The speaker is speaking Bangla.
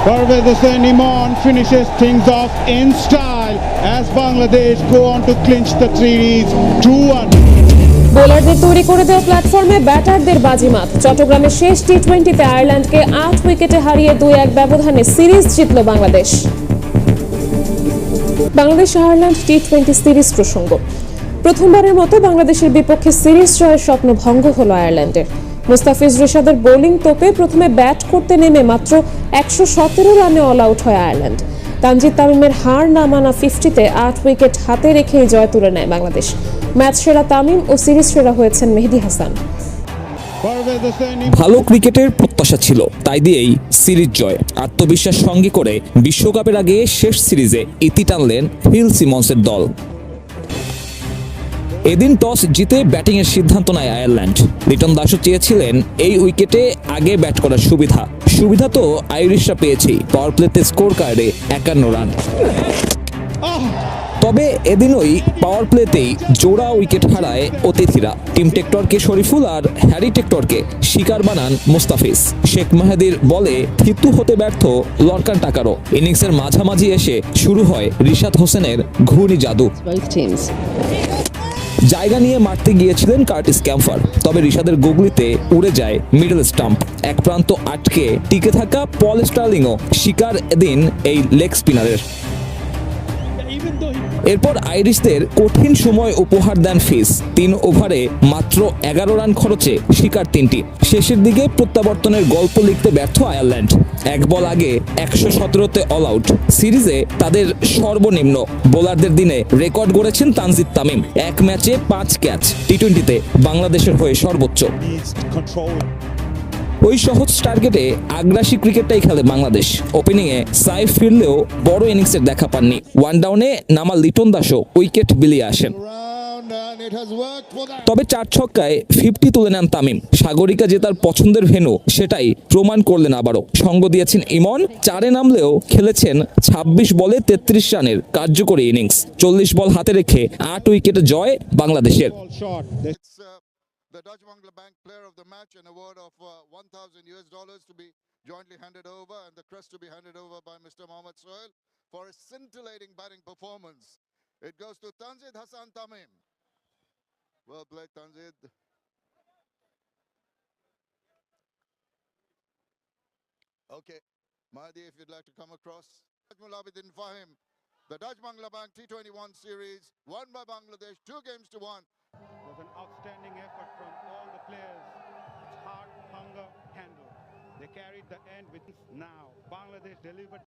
Parvez Hossain Iman finishes things off in style as Bangladesh go on to clinch the series 2-1. বোলারদের তৈরি করে দেওয়া প্ল্যাটফর্মে ব্যাটারদের বাজিমাত। চট্টগ্রামের শেষ টি-20তে আয়ারল্যান্ডকে 8 উইকেটে হারিয়ে 2-1 ব্যবধানে সিরিজ জিতল বাংলাদেশ। বাংলাদেশ আয়ারল্যান্ড টি-20 সিরিজ প্রসঙ্গ। প্রথমবারের মতো বাংলাদেশের বিপক্ষে সিরিজ জয়ের স্বপ্ন ভঙ্গ হলো আয়ারল্যান্ডের। মুস্তাফিজ রিশাদের বোলিং তোপে প্রথমে ব্যাট করতে নেমে মাত্র 117 রানে অল আউট হয় আয়ারল্যান্ড। তানজিদ তামিমের হার না মানা 50তে 8 উইকেট হাতে রেখেই জয় তুলে নেয় বাংলাদেশ। ম্যাচ সেরা তামিম ও সিরিজ সেরা হয়েছেন মেহেদী হাসান। ভালো ক্রিকেটের প্রত্যাশা ছিল, তাই দিয়েই সিরিজ জয়। আত্মবিশ্বাস সঙ্গে করে বিশ্বকাপের আগে শেষ সিরিজে ইতি টানলেন ফিল সিমন্সের দল। এদিন টস জিতে ব্যাটিংয়ের সিদ্ধান্ত নেয় আয়ারল্যান্ড। লিটন দাসও চেয়েছিলেন এই উইকেটে আগে ব্যাট করার সুবিধা তো আইরিশরা পেয়েছেই, পাওয়ার প্লেতে স্কোর কার্ডে 51 রান। তবে এদিনই পাওয়ার প্লেতেই জোড়া উইকেট হারায় অতিথিরা। টিম টেক্টরকে শরীফুল আর হ্যারি টেক্টরকে শিকার বানান মুস্তাফিজ। শেখ মাহেদির বলে থিতু হতে ব্যর্থ লরকান টাকারও। ইনিংসের মাঝামাঝি এসে শুরু হয় রিশাদ হোসেনের ঘূর্ণি জাদু। জায়গা নিয়ে মারতে গিয়েছিলেন কার্টিস ক্যাম্পার, তবে রিশাদের গুগলিতে উড়ে যায় মিডল স্টাম্প। এক প্রান্ত আটকে টিকে থাকা পল স্টার্লিংও শিকার এদিন এই লেগ স্পিনারের। এরপর আইরিশদের কঠিন সময় উপহার দেন ফিস। 3 ওভারে মাত্র 11 রান খরচে শিকার 3টি। শেষের দিকে প্রত্যাবর্তনের গল্প লিখতে ব্যর্থ আয়ারল্যান্ড। 1 বল আগে 117তে অল আউট। সিরিজে তাদের সর্বনিম্ন। বোলারদের দিনে রেকর্ড গড়েছেন তানজিদ তামিম। 1 ম্যাচে 5 ক্যাচ। টি-20তে বাংলাদেশের হয়ে সর্বোচ্চ। ওই সহজ টার্গেটে আগ্রাসী ক্রিকেটটাই খেলে বাংলাদেশ। ওপেনিংয়ে সাইফ ফিরলেও বড় ইনিংসের দেখা পাননি। ওয়ান ডাউনে নামা লিটন দাসও উইকেট বিলিয়ে আসেন। তবে 4 ছক্কায় 50 তুলে নেন তামিম। সাগরিকা যে তার পছন্দের ভেন্যু সেটাই প্রমাণ করলেন আবারও। সঙ্গ দিয়েছেন ইমন। 4-এ নামলেও খেলেছেন 26 বলে 33 রানের কার্যকরী ইনিংস। 40 বল হাতে রেখে 8 উইকেটে জয় বাংলাদেশের। The Dutch Bangla Bank Player of the Match, an award of $1,000 to be jointly handed over, and the crest to be handed over by Mr. Mohammad Sohail for a scintillating batting performance. It goes to Tanzid Hasan Tamim. Well played, Tanzid. Okay, Mahdi, if you'd like to come across. Mulabidin Fahim, the Dutch Bangla Bank T21 series won by Bangladesh 2-1. It was an outstanding effort from all the players. It's heart, hunger, handle. They carried the end with now. Bangladesh delivered.